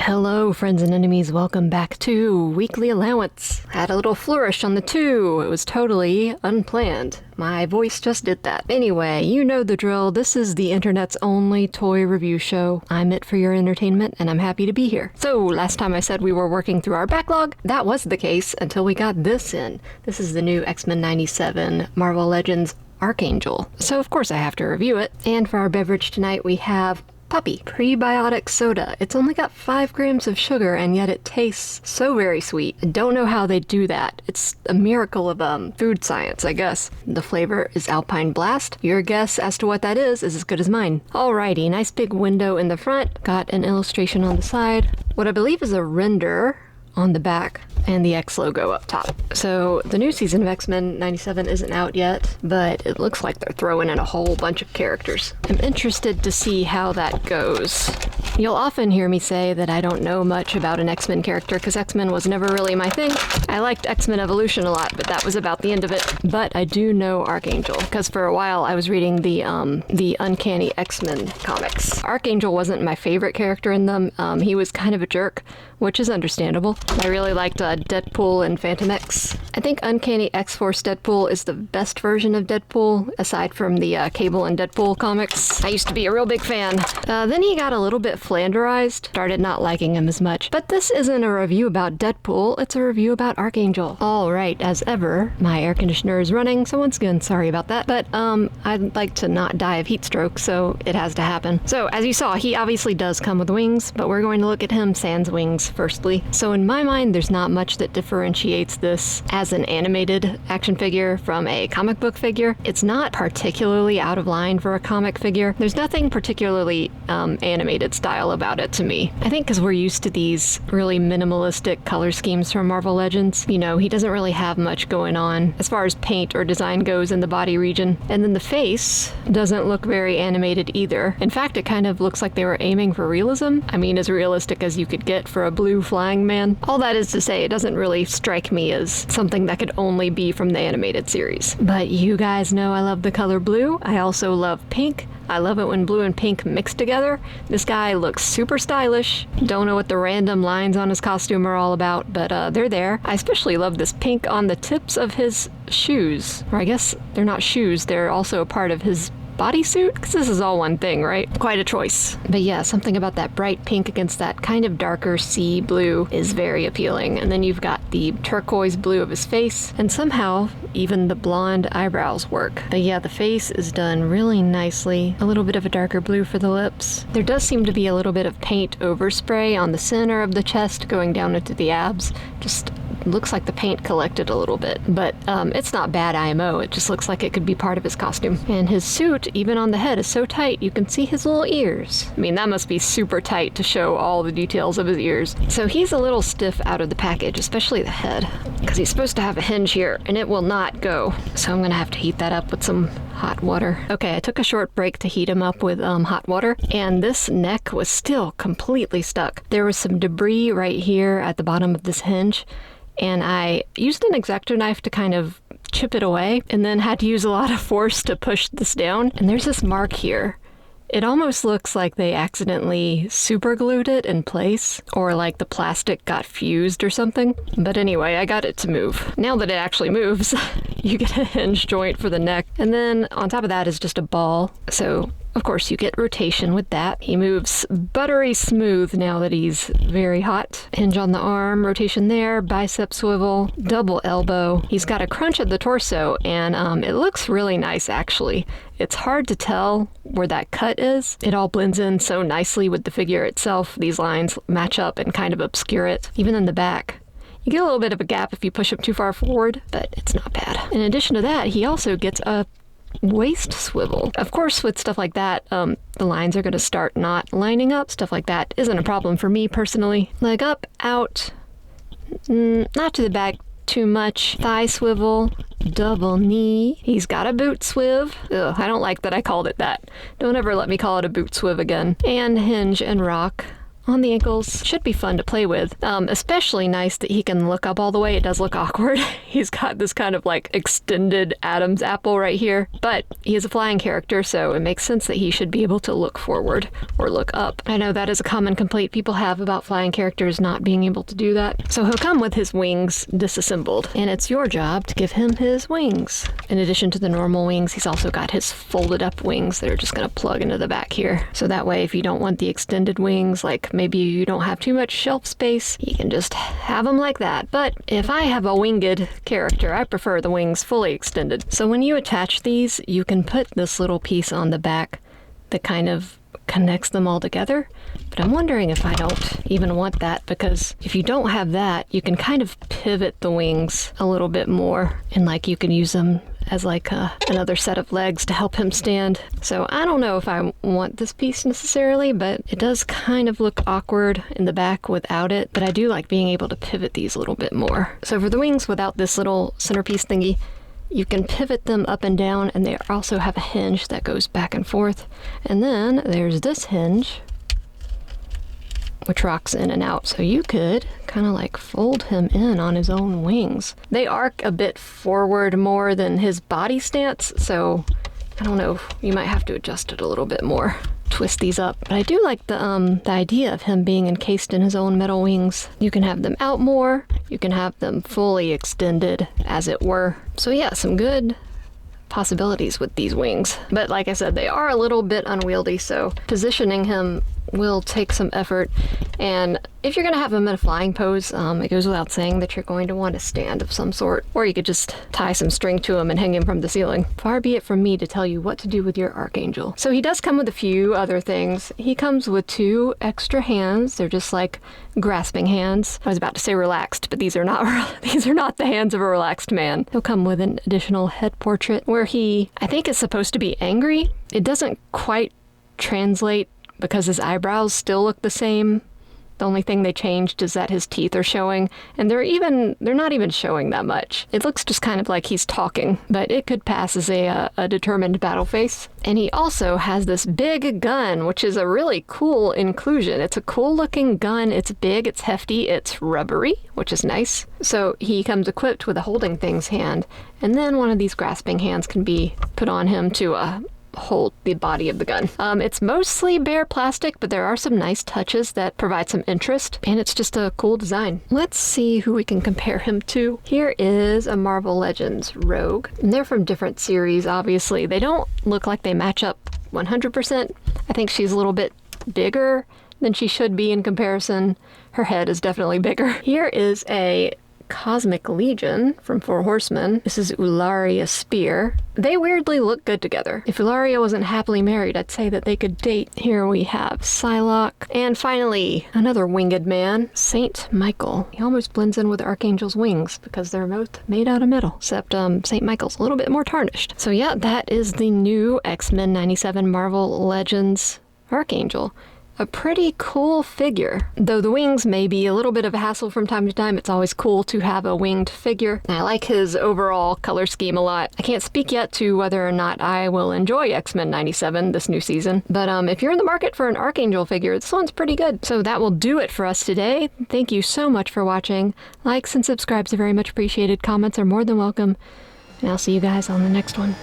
Hello, friends and enemies. Welcome back to Weekly Allowance. Had a little flourish on the 2. It was totally unplanned. My voice just did that. Anyway, you know the drill. This is the internet's only toy review show. I'm it for your entertainment, and I'm happy to be here. So, last time I said we were working through our backlog. That was the case until we got this in. This is the new X-Men 97 Marvel Legends Archangel. So, of course, I have to review it. And for our beverage tonight, we have Puppy Prebiotic Soda. It's only got 5 grams of sugar, and yet it tastes so very sweet. I don't know how they do that. It's a miracle of food science, I guess. The flavor is Alpine Blast. Your guess as to what that is as good as mine. Alrighty, nice big window in the front. Got an illustration on the side. What I believe is a render on the back, and the X logo up top. So the new season of X-Men 97 isn't out yet, but it looks like they're throwing in a whole bunch of characters. I'm interested to see how that goes. You'll often hear me say that I don't know much about an X-Men character because X-Men was never really my thing. I liked X-Men Evolution a lot, but that was about the end of it. But I do know Archangel because for a while I was reading the Uncanny X-Men comics. Archangel wasn't my favorite character in them. He was kind of a jerk, which is understandable. I really liked Deadpool and Phantom X. I think Uncanny X-Force Deadpool is the best version of Deadpool, aside from the Cable and Deadpool comics. I used to be a real big fan. Then he got a little bit flanderized, started not liking him as much. But this isn't a review about Deadpool, it's a review about Archangel. Alright, as ever, my air conditioner is running, so once again, sorry about that. But I'd like to not die of heat stroke, so it has to happen. So, as you saw, he obviously does come with wings, but we're going to look at him sans wings firstly. So in my mind, there's not much that differentiates this as an animated action figure from a comic book figure. It's not particularly out of line for a comic figure. There's nothing particularly animated style about it to me. I think because we're used to these really minimalistic color schemes from Marvel Legends. You know, he doesn't really have much going on as far as paint or design goes in the body region. And then the face doesn't look very animated either. In fact, it kind of looks like they were aiming for realism. I mean, as realistic as you could get for a blue flying man. All that is to say, it doesn't really strike me as something that could only be from the animated series. But you guys know I love the color blue. I also love pink. I love it when blue and pink mix together. This guy looks super stylish. Don't know what the random lines on his costume are all about, but they're there. I especially love this pink on the tips of his shoes. Or I guess they're not shoes, they're also a part of his bodysuit? Because this is all one thing, right? Quite a choice. But yeah, something about that bright pink against that kind of darker sea blue is very appealing. And then you've got the turquoise blue of his face, and somehow even the blonde eyebrows work. But yeah, the face is done really nicely. A little bit of a darker blue for the lips. There does seem to be a little bit of paint overspray on the center of the chest going down into the abs. Just looks like the paint collected a little bit, but it's not bad IMO. It just looks like it could be part of his costume. And his suit, even on the head, is so tight you can see his little ears. I mean, that must be super tight to show all the details of his ears. So he's a little stiff out of the package, especially the head, because he's supposed to have a hinge here, and it will not go. So I'm gonna have to heat that up with some hot water. Okay, I took a short break to heat him up with hot water, and this neck was still completely stuck. There was some debris right here at the bottom of this hinge, and I used an X-Acto knife to kind of chip it away, and then had to use a lot of force to push this down. And there's this mark here. It almost looks like they accidentally super glued it in place, or like the plastic got fused or something. But anyway, I got it to move. Now that it actually moves, you get a hinge joint for the neck. And then on top of that is just a ball. So of course, you get rotation with that. He moves buttery smooth now that he's very hot. Hinge on the arm, rotation there, bicep swivel, double elbow. He's got a crunch at the torso, and it looks really nice, actually. It's hard to tell where that cut is. It all blends in so nicely with the figure itself. These lines match up and kind of obscure it. Even in the back, you get a little bit of a gap if you push him too far forward, but it's not bad. In addition to that, he also gets a waist swivel. Of course, with stuff like that, the lines are going to start not lining up. Stuff like that isn't a problem for me personally. Leg up, out, not to the back too much. Thigh swivel, double knee. He's got a boot swiv. Ugh, I don't like that I called it that. Don't ever let me call it a boot swiv again. And hinge and rock on the ankles. Should be fun to play with. Especially nice that he can look up all the way. It does look awkward. He's got this kind of like extended Adam's apple right here, but he is a flying character, so it makes sense that he should be able to look forward or look up. I know that is a common complaint people have about flying characters not being able to do that. So he'll come with his wings disassembled, and it's your job to give him his wings. In addition to the normal wings, he's also got his folded up wings that are just going to plug into the back here. So that way, if you don't want the extended wings, like maybe you don't have too much shelf space, you can just have them like that. But if I have a winged character, I prefer the wings fully extended. So when you attach these, you can put this little piece on the back that kind of connects them all together. But I'm wondering if I don't even want that, because if you don't have that, you can kind of pivot the wings a little bit more, and like you can use them as like another set of legs to help him stand. So I don't know if I want this piece necessarily, but it does kind of look awkward in the back without it. But I do like being able to pivot these a little bit more. So for the wings without this little centerpiece thingy, you can pivot them up and down, and they also have a hinge that goes back and forth. And then there's this hinge, which rocks in and out. So you could kind of like fold him in on his own wings. They arc a bit forward more than his body stance, so I don't know, you might have to adjust it a little bit more. Twist these up. But I do like the idea of him being encased in his own metal wings. You can have them out more. You can have them fully extended, as it were. So yeah, some good possibilities with these wings. But like I said, they are a little bit unwieldy, so positioning him will take some effort. And if you're going to have him in a flying pose, it goes without saying that you're going to want a stand of some sort, or you could just tie some string to him and hang him from the ceiling. Far be it from me to tell you what to do with your Archangel. So he does come with a few other things. He comes with 2 extra hands. They're just like grasping hands. I was about to say relaxed, but these are not these are not the hands of a relaxed man. He'll come with an additional head portrait where he, I think, is supposed to be angry. It doesn't quite translate because his eyebrows still look the same. The only thing they changed is that his teeth are showing, and they're not even showing that much. It looks just kind of like he's talking, but it could pass as a determined battle face. And he also has this big gun, which is a really cool inclusion. It's a cool looking gun. It's big, it's hefty, it's rubbery, which is nice. So he comes equipped with a holding things hand, and then one of these grasping hands can be put on him to hold the body of the gun. It's mostly bare plastic, but there are some nice touches that provide some interest, and it's just a cool design. Let's see who we can compare him to. Here is a Marvel Legends Rogue, and they're from different series, obviously. They don't look like they match up 100%. I think she's a little bit bigger than she should be in comparison. Her head is definitely bigger. Here is a Cosmic Legion from 4 Horsemen. This is Eularia Spear. They weirdly look good together. If Eularia wasn't happily married, I'd say that they could date. Here we have Psylocke. And finally, another winged man, Saint Michael. He almost blends in with Archangel's wings because they're both made out of metal, except Saint Michael's a little bit more tarnished. So yeah, that is the new X-Men 97 Marvel Legends Archangel. A pretty cool figure. Though the wings may be a little bit of a hassle from time to time, it's always cool to have a winged figure. And I like his overall color scheme a lot. I can't speak yet to whether or not I will enjoy X-Men 97 this new season, but if you're in the market for an Archangel figure, this one's pretty good. So that will do it for us today. Thank you so much for watching. Likes and subscribes are very much appreciated. Comments are more than welcome. And I'll see you guys on the next one.